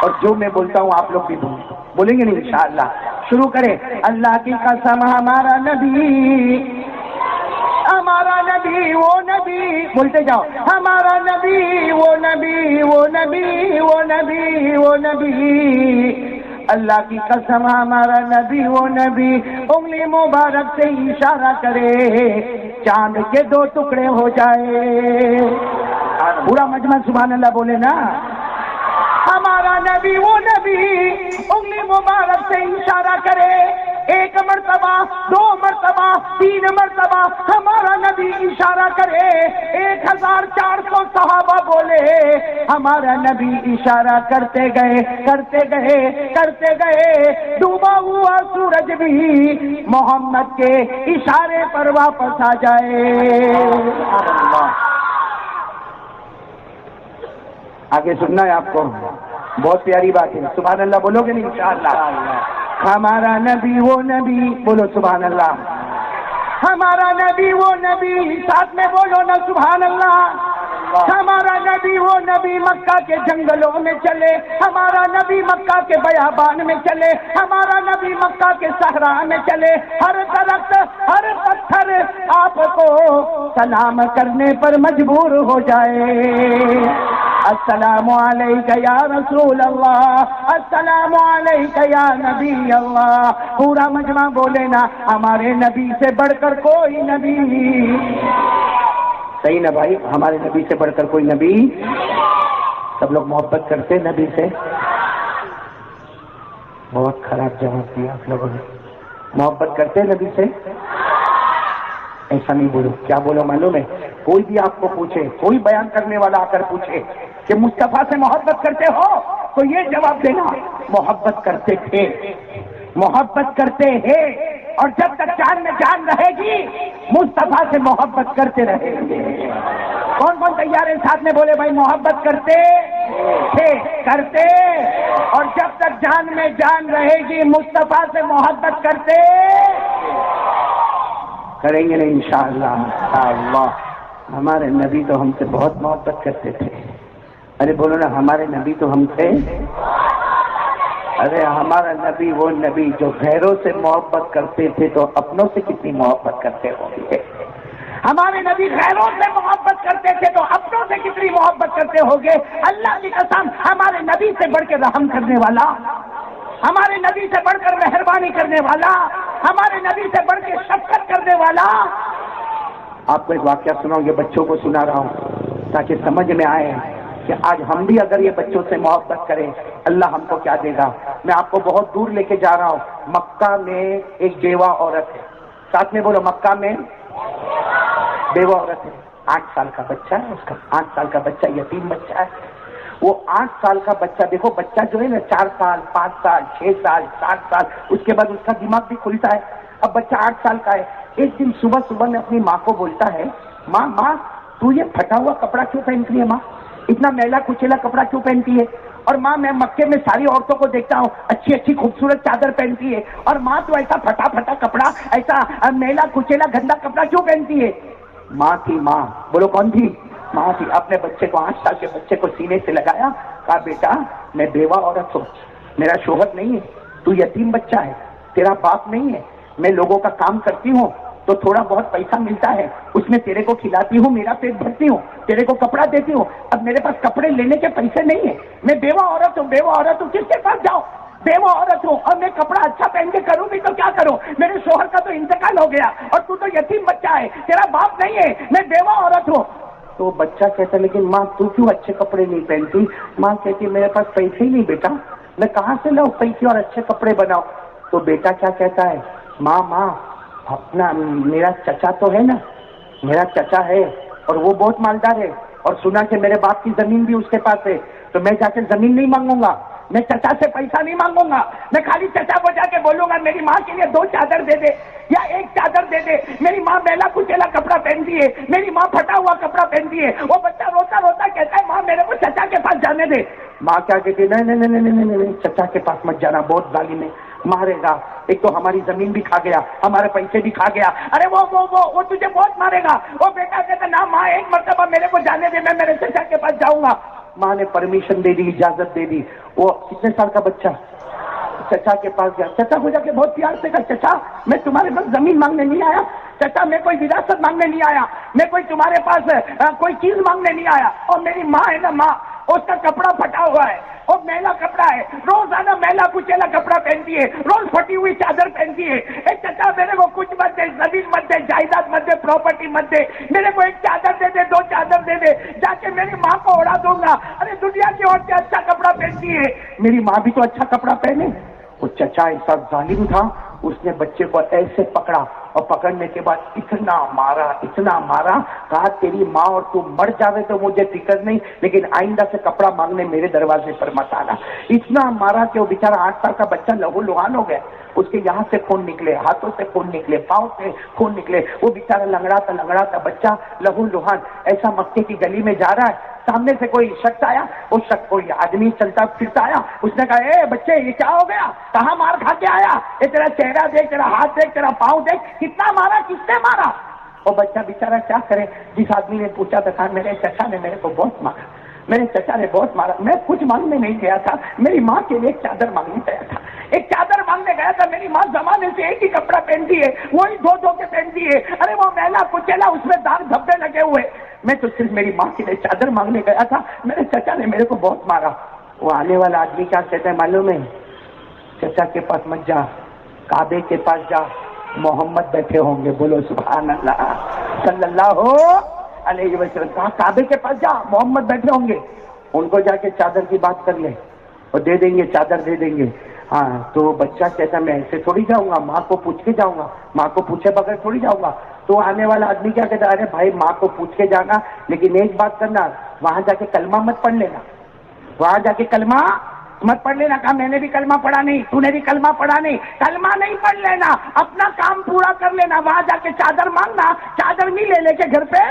اور جو میں بولتا ہوں آپ لوگ بھی بولیں گے نہیں انشاءاللہ۔ شروع کریں، اللہ کی قسم ہمارا نبی، ہمارا نبی وہ نبی، بولتے جاؤ، ہمارا نبی وہ نبی وہ نبی وہ نبی وہ نبی، اللہ کی قسم ہمارا نبی وہ نبی، انگلی مبارک سے اشارہ کرے چاند کے 2 ٹکڑے ہو جائے۔ پورا مجمع سبحان اللہ بولے نا۔ ہمارا نبی وہ نبی، انگلی مبارک سے اشارہ کرے، 1 مرتبہ 2 مرتبہ 3 مرتبہ ہمارا نبی اشارہ کرے، 1400 صحابہ بولے، ہمارا نبی اشارہ کرتے گئے کرتے گئے کرتے گئے، ڈوبا ہوا سورج بھی محمد کے اشارے پر واپس آ جائے۔ آگے سننا ہے آپ کو، بہت پیاری بات ہے، سبحان اللہ بولو گے نہیں انشاءاللہ۔ ہمارا نبی وہ نبی، بولو سبحان اللہ، ہمارا نبی وہ نبی، ساتھ میں بولو نا سبحان اللہ۔ ہمارا نبی وہ نبی مکہ کے جنگلوں میں چلے، ہمارا نبی مکہ کے بیابان میں چلے، ہمارا نبی مکہ کے صحرا میں چلے، ہر درخت ہر پتھر آپ کو سلام کرنے پر مجبور ہو جائے۔ السلام علیکہ یا رسول اللہ، السلام علیکہ یا نبی اللہ۔ پورا مجمع بولے نا ہمارے نبی سے بڑھ کر کوئی نبی، صحیح نا بھائی، ہمارے نبی سے بڑھ کر کوئی نبی۔ سب لوگ محبت کرتے نبی سے؟ بہت خراب جواب دیا آپ لوگوں نے۔ محبت کرتے نبی سے؟ ایسا نہیں بولو، کیا بولو معلوم ہے؟ کوئی بھی آپ کو پوچھے، کوئی بیان کرنے والا آ کر پوچھے کہ مصطفیٰ سے محبت کرتے ہو، تو یہ جواب دینا محبت کرتے تھے، محبت کرتے ہیں، اور جب تک جان میں جان رہے گی مصطفیٰ سے محبت کرتے رہیں گے۔ کون کون تیار ہے ساتھ میں بولے بھائی محبت کرتے تھے، کرتے، اور جب تک جان میں جان رہے گی مصطفیٰ سے محبت کرتے کریں گے نہیں انشاءاللہ۔ ہمارے نبی تو ہم سے بہت محبت کرتے تھے۔ ارے بولو نا ہمارے نبی تو ہم سے، ارے ہمارا نبی وہ نبی جو غیروں سے محبت کرتے تھے تو اپنوں سے کتنی محبت کرتے ہوں گے۔ ہمارے نبی غیروں سے محبت کرتے تھے تو اپنوں سے کتنی محبت کرتے ہوں گے۔ اللہ کی قسم ہمارے نبی سے بڑھ کے رحم کرنے والا، ہمارے نبی سے بڑھ کر مہربانی کرنے والا، ہمارے نبی سے بڑھ کے شفقت کرنے والا۔ آپ کو ایک واقعہ سناؤں، یہ بچوں کو سنا رہا ہوں تاکہ سمجھ میں آئے کہ آج ہم بھی اگر یہ بچوں سے محبت کریں اللہ ہم کو کیا دے گا۔ میں آپ کو بہت دور لے کے جا رہا ہوں۔ مکہ میں ایک بیوہ عورت ہے، ساتھ میں بولو مکہ میں بیوہ عورت ہے، 8 سال کا بچہ ہے، اس کا 8 سال کا بچہ یتیم بچہ ہے۔ وہ 8 سال کا بچہ، دیکھو بچہ جو ہے نا 4 سال 5 سال 6 سال 7 سال، اس کے بعد اس کا دماغ بھی کھلتا ہے۔ اب بچہ 8 سال کا ہے۔ ایک دن صبح میں اپنی ماں کو بولتا ہے، ماں تو یہ پھٹا ہوا کپڑا کیوں پہنتی ہے؟ ماں اتنا میلا کچیلا کپڑا کیوں پہنتی ہے؟ اور ماں میں مکے میں ساری عورتوں کو دیکھتا ہوں اچھی خوبصورت چادر پہنتی ہے، اور ماں تو ایسا پھٹا کپڑا، ایسا میلا کچیلا گندا کپڑا کیوں پہنتی ہے؟ ماں تھی، ماں بولو کون تھی؟ ماں تھی۔ اپنے بچے کو 8 سال کے بچے کو سینے سے لگایا، کہا بیٹا میں بیوہ عورت ہوں، میرا شوہر نہیں ہے، تو یتیم بچہ ہے، تیرا باپ نہیں ہے، میں لوگوں کا کام کرتی ہوں تو تھوڑا بہت پیسہ ملتا ہے، اس میں تیرے کو کھلاتی ہوں، میرا پیٹ بھرتی ہوں، تیرے کو کپڑا دیتی ہوں۔ اب میرے پاس کپڑے لینے کے پیسے نہیں ہیں، میں بیوہ عورت ہوں، کس کے پاس جاؤ؟ بیوہ عورت ہوں، اور میں کپڑا اچھا پہن کے کروں بھی تو کیا کروں؟ میرے شوہر کا تو انتقال ہو گیا، اور تو یتیم بچہ ہے، تیرا باپ نہیں ہے، میں بیوہ عورت ہوں۔ تو بچہ کہتا لیکن ماں تو کیوں اچھے کپڑے نہیں پہنتی؟ ماں کہتی میرے پاس پیسے ہی نہیں بیٹا، میں کہاں سے لاؤں پیسے اور اچھے کپڑے بناؤ؟ تو بیٹا کیا کہتا ہے، ماں اپنا میرا چچا تو ہے نا، میرا چچا ہے اور وہ بہت مالدار ہے، اور سنا کہ میرے باپ کی زمین بھی اس کے پاس ہے، تو میں جا کے زمین نہیں مانگوں گا، میں چچا سے پیسہ نہیں مانگوں گا، میں خالی چچا کو جا کے بولوں گا میری ماں کے لیے 2 چادر دے دے یا 1 چادر دے دے، میری ماں میلا کچیلا کپڑا پہنتی ہے، میری ماں پھٹا ہوا کپڑا پہنتی ہے، وہ بچہ روتا روتا کہتا ہے ماں میرے کو چچا کے پاس جانے دے، ماں کیا کہتی ہے نہیں چچا کے پاس مت جانا، بہت ظالم ہے، مارے گا، ایک تو ہماری زمین بھی کھا گیا، ہمارے پیسے بھی کھا گیا، ارے وہ تجھے بہت مارے گا، وہ بیٹا کہتا نہ ماں 1 مرتبہ میرے کو جانے دے، میں میرے چچا کے پاس جاؤں گا، ماں نے پرمیشن دے دی، اجازت دے دی، وہ کتنے سال کا بچہ چچا کے پاس گیا، چچا کو جا کے بہت پیار سے کہا چچا میں تمہارے پاس زمین مانگنے نہیں آیا، چچا میں کوئی وراثت مانگنے نہیں آیا، میں کوئی تمہارے پاس کوئی چیز مانگنے نہیں آیا، اور میری ماں ہے نا ماں، اس کا کپڑا پھٹا ہوا ہے، اور میلا کپڑا ہے، روزانہ میلا کچیلا کپڑا پہنتی ہے، روز پھٹی ہوئی چادر پہنتی ہے، اے چچا میرے کو کچھ مت دے، زمین مت دے، جائیداد مت دے، پراپرٹی مت دے، میرے کو 1 چادر دے دے، 2 چادر دے دے، جا کے میری ماں کو اڑا دوں گا، ارے دنیا کی عورتیں اچھا کپڑا پہنتی ہے، میری ماں بھی تو اچھا کپڑا پہنے، وہ چچا ایسا ظالم تھا، اس نے بچے کو ایسے پکڑا اور پکڑنے کے بعد اتنا مارا، کہا تیری ماں اور تو مر جاوے تو مجھے فکر نہیں، لیکن آئندہ سے کپڑا مانگنے میرے دروازے پر مت آنا، اتنا مارا کہ وہ بیچارہ 8 سال کا بچہ لہو لہان ہو گیا، اس کے یہاں سے خون نکلے، ہاتھوں سے خون نکلے، پاؤں سے خون نکلے، وہ بیچارہ لنگڑا تھا بچہ لہو لہان، ایسا مکے کی گلی میں جا رہا ہے، سامنے سے کوئی شخص آیا، وہ شخص کوئی آدمی چلتا پھرتا آیا، اس نے کہا اے بچے یہ کیا ہو گیا، کہاں مار کھا کے آیا، یہ تیرا چہرہ دیکھ، تیرا ہاتھ دیکھ، تیرا پاؤں دیکھ، کتنا مارا، کس نے مارا، اور بچہ بیچارہ کیا کرے، جس آدمی نے پوچھا تھا کہا میرے چچا نے میرے کو بہت مارا، میرے چچا نے بہت مارا، میں کچھ مانگنے نہیں گیا تھا، میری ماں کے لیے 1 چادر مانگنے گیا تھا، 1 چادر مانگنے گیا تھا، میری ماں زمانے سے 1 ہی کپڑا پہنتی ہے، وہی دھو کے پہنتی ہے، ارے وہ میلا کچیلا اس میں داغ دھبے لگے ہوئے، میں تو صرف میری ماں کے لیے چادر مانگنے گیا تھا، میرے چچا نے میرے کو بہت مارا، وہ آنے والا آدمی کیا کہتا ہے معلوم ہے، چچا کے پاس مت جا، کعبے کے پاس جا، محمد بیٹھے ہوں گے، بولو سبحان اللہ صلی اللہ علیہ وسلم، کہا کعبے کے پاس جا، محمد بیٹھے ہوں گے، ان کو جا کے چادر کی بات کر لے اور دے دیں گے، چادر دے دیں گے، ہاں تو بچہ کہتا میں ایسے تھوڑی جاؤں گا، ماں کو پوچھ کے جاؤں گا، ماں کو پوچھے بغیر تھوڑی جاؤں گا، تو آنے والا آدمی کیا کہتا ہے ارے بھائی ماں کو پوچھ کے جانا، لیکن ایک بات کرنا، وہاں جا کے کلمہ مت پڑھ لینا، وہاں جا کے کلمہ مت پڑھ لینا، کہا میں نے بھی کلمہ پڑھا نہیں، تو نے بھی کلمہ پڑھا نہیں، کلمہ نہیں پڑھ لینا، اپنا کام پورا کر لینا، وہاں جا کے چادر مانگنا، چادر نہیں لے کے گھر پہ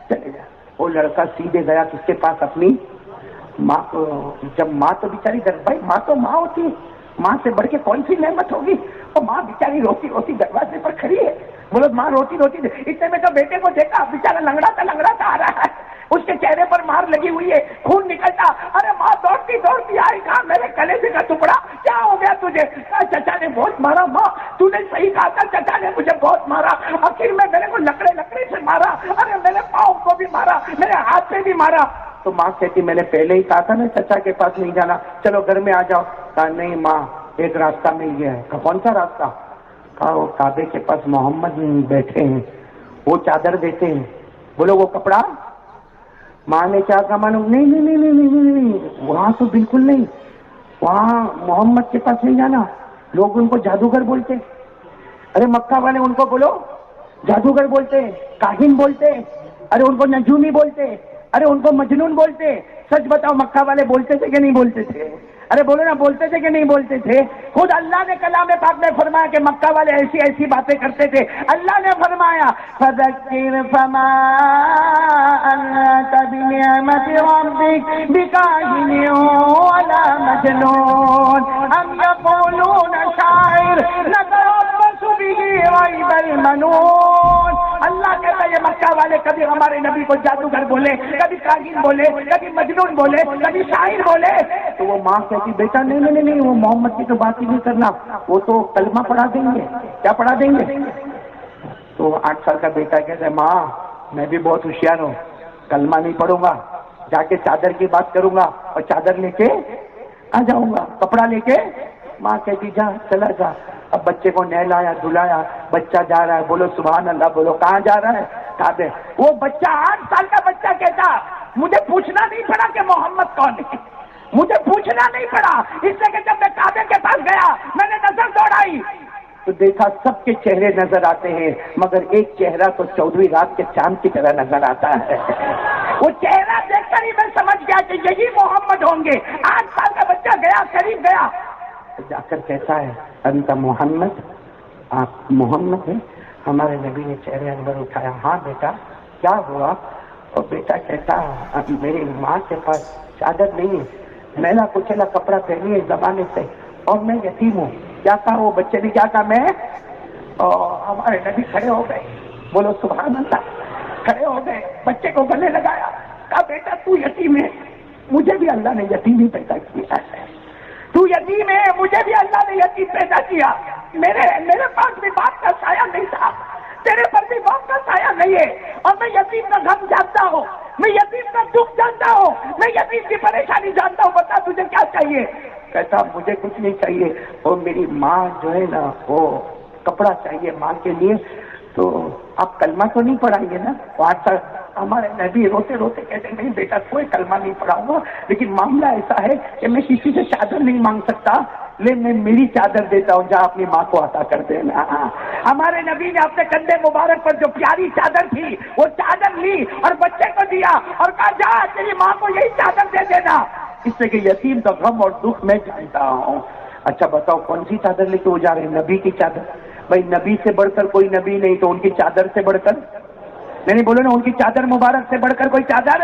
چلے جا۔ وہ لڑکا سیدھے گیا کس کے پاس، اپنی ماں کو، جب ماں تو بیچاری بھائی ماں تو ماں ہوتی ہے، ماں سے بڑھ کے کون سی نعمت ہوگی، اور ماں بیچاری روتی روتی دروازے پر کھڑی ہے، بولو ماں روتی روتی، اتنے میں تو بیٹے کو دیکھا بیچارہ لنگڑا تھا آ رہا ہے، اس کے چہرے پر مار لگی ہوئی ہے، خون نکلتا، ارے ماں دوڑتی آئی، کہا میرے کلیجے کا ٹکڑا کیا ہو گیا تجھے، کہا چچا نے بہت مارا، ماں تو نے صحیح کہا تھا، چچا نے مجھے بہت مارا، آخر میں میرے کو لکڑے سے مارا، ارے میرے پاؤں کو بھی مارا، میرے ہاتھ سے بھی مارا، تو ماں کہتی میں نے پہلے ہی کہا تھا نا چچا کے پاس نہیں جانا، چلو گھر میں آ جاؤ، کہا نہیں ماں ایک راستہ مل گیا ہے، کہا کون سا راستہ، کہا وہ کعبے کے پاس محمد بیٹھے ہیں، وہ چادر دیتے ہیں، بولو وہ کپڑا، ماں نے کیا کہا معلوم، نہیں وہاں تو بالکل نہیں، وہاں محمد کے پاس نہیں جانا، لوگ ان کو جادوگر بولتے، ارے مکہ والے ان کو بولو جادوگر بولتے، کاہن بولتے، ارے ان کو نجومی بولتے، ارے ان کو مجنون بولتے، سچ بتاؤ مکہ والے بولتے تھے کہ نہیں بولتے تھے، ارے بولو نا بولتے تھے کہ نہیں بولتے تھے، خود اللہ نے کلام پاک میں فرمایا کہ مکہ والے ایسی باتیں کرتے تھے، اللہ نے فرمایا فذکر فما انت بنعمت ربک بکاہن ولا مجنون ام یقولون شاعر نتربص به ریب المنون، اللہ کہتا ہے یہ مکہ والے کبھی ہمارے نبی کو جادوگر بولے، کبھی کاہن بولے، کبھی مجنون بولے، کبھی شاعر بولے، تو وہ ماں کہتی بیٹا نہیں وہ محمد کی تو بات ہی نہیں کرنا، وہ تو کلمہ پڑھا دیں گے، کیا پڑھا دیں گے، تو 8 سال کا بیٹا کہتا ہے ماں میں بھی بہت ہوشیار ہوں، کلمہ نہیں پڑھوں گا، جا کے چادر کی بات کروں گا اور چادر لے کے آ جاؤں گا، کپڑا لے کے، ماں کہتی جا چلا جا، اب بچے کو نہلایا دھلایا، بچہ جا رہا ہے، بولو سبحان اللہ، بولو کہاں جا رہا ہے، کعبے، وہ بچہ 8 سال کا بچہ کہتا مجھے پوچھنا نہیں پڑا کہ محمد کون ہے، مجھے پوچھنا نہیں پڑا، اس لیے کہ جب میں کعبے کے پاس گیا میں نے نظر دوڑائی تو دیکھا سب کے چہرے نظر آتے ہیں مگر ایک چہرہ تو چودھویں رات کے چاند کی طرح نظر آتا ہے. وہ چہرہ دیکھ کر ہی میں سمجھ گیا کہ یہی محمد ہوں گے. 8 سال کا بچہ گیا, قریب گیا, جا کر کہتا ہے انت محمد, آپ محمد ہیں؟ ہمارے نبی نے چہرے انور اٹھایا, ہاں بیٹا کیا ہوا؟ اور بیٹا کہتا میری ماں کے پاس چادر نہیں ہے, میلا کچلا کپڑا پہنی ہے زمانے سے, اور میں یتیم ہوں. کیا کہا وہ بچے نے, کیا کہا میں؟ اور ہمارے نبی کھڑے ہو گئے, بولو سبحان اللہ, کھڑے ہو گئے, بچے کو گلے لگایا, کہا بیٹا تو یتیم ہے, مجھے بھی اللہ نے یتیم ہی پیدا کیا ہے. تو یتیم ہے, مجھے بھی اللہ نے یتیم پیدا کیا. میرے پاس بھی باپ کا سایہ نہیں تھا, تیرے پر بھی باپ کا سایہ نہیں ہے, اور میں یتیم کا غم جانتا ہوں, میں یتیم کا دکھ جانتا ہوں, میں یتیم کی پریشانی جانتا ہوں. بتا تجھے کیا چاہیے؟ کہتا مجھے کچھ نہیں چاہیے, اور میری ماں جو ہے نا وہ کپڑا چاہیے ماں کے لیے. تو آپ کلمہ تو نہیں پڑھائیں گے نا؟ ہمارے نبی روتے روتے کہتے نہیں بیٹا کوئی کلمہ نہیں پڑھاؤں گا, لیکن معاملہ ایسا ہے کہ میں کسی سے چادر نہیں مانگ سکتا, لیکن میں میری چادر دیتا ہوں, جا اپنی ماں کو عطا کر دینا. ہمارے نبی نے اپنے کندھے مبارک پر جو پیاری چادر تھی وہ چادر لی اور بچے کو دیا اور کہا جا تیری ماں کو یہی چادر دے دینا, اس سے کہ یتیم کا غم اور دکھ میں جانتا ہوں. اچھا بتاؤ کون سی چادر لے کے وہ جا رہے ہیں؟ نبی کی چادر. بھائی نبی سے بڑھ کر کوئی نبی نہیں, تو ان کی چادر سے بڑھ کر نہیں بولو نا, ان کی چادر مبارک سے بڑھ کر کوئی چادر.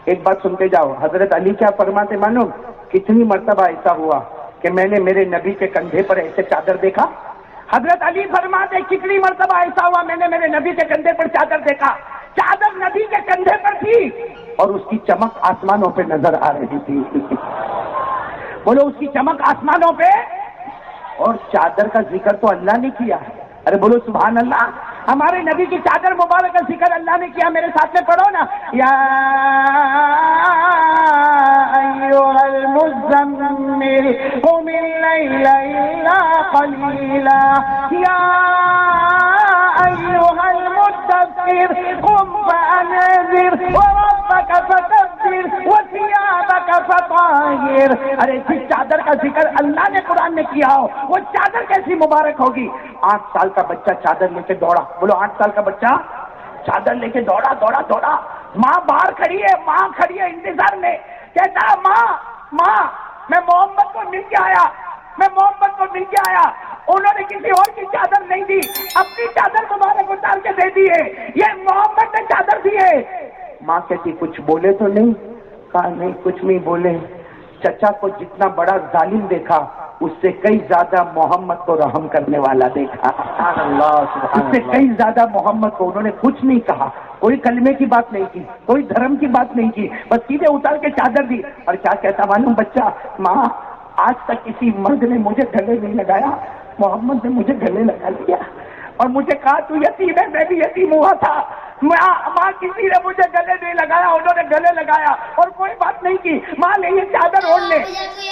ایک بات سنتے جاؤ, حضرت علی کیا فرماتے معلوم؟ کتنی مرتبہ ایسا ہوا کہ میں نے میرے نبی کے کندھے پر ایسے چادر دیکھا. حضرت علی فرماتے کتنی مرتبہ ایسا ہوا میں نے میرے نبی کے کندھے پر چادر دیکھا, چادر نبی کے کندھے پر تھی اور اس کی چمک آسمانوں پہ نظر آ رہی تھی. بولو اس کی چمک آسمانوں پہ. اور چادر کا ذکر تو اللہ نے کیا ہے, ارے بولو سبحان اللہ. ہمارے نبی کی چادر مبارک کا ذکر اللہ نے کیا, میرے ساتھ میں پڑھو نا, یا ایھا المزمل قم اللیل الا قلیلا, یا ایھا المدثر قم فانذر وربک فکبر وثیابک فطہر. ارے جس چادر کا ذکر اللہ نے قرآن میں کیا ہو وہ چادر کیسی مبارک ہوگی؟ 8 سال کا بچہ چادر لے کے دوڑا, بولو 8 سال کا بچہ چادر لے کے دوڑا دوڑا دوڑا. ماں باہر کھڑی ہے, ماں کھڑی ہے انتظار میں, کہتا ماں میں محمد کو مل کے آیا, میں محمد کو مل کے آیا. انہوں نے کسی اور کی چادر نہیں دی, اپنی چادر مبارک اتار کے دے دی ہے, یہ محمد نے چادر دی ہے. ماں کہتی کچھ بولے تو نہیں؟ کہا نہیں کچھ نہیں بولے. چچا کو جتنا بڑا ظالم دیکھا اس سے کئی زیادہ محمد کو رحم کرنے والا دیکھا. اس سے کئی زیادہ محمد کو. انہوں نے کچھ نہیں کہا, کوئی کلمے کی بات نہیں کی, کوئی دھرم کی بات نہیں کی, بس سیدھے اتار کے چادر دی. اور کیا کہتا معلوم بچہ, ماں آج تک کسی مرد نے مجھے گلے نہیں لگایا, محمد نے مجھے گلے لگا لیا اور مجھے کہا تو یتیم ہے, میں بھی یتیم ہوا تھا. ماں کسی نے مجھے گلے نہیں لگایا, انہوں نے گلے لگایا اور کوئی بات نہیں کی. ماں نے یہ چادر اوڑھ لے.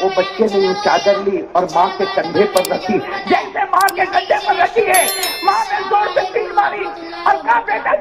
وہ بچے نے یہ چادر لی اور ماں کے کندھے پر رکھی. جیسے ماں کے کندھے پر رکھی ہے, ماں نے زور سے تیر ماری اور کہا بیٹا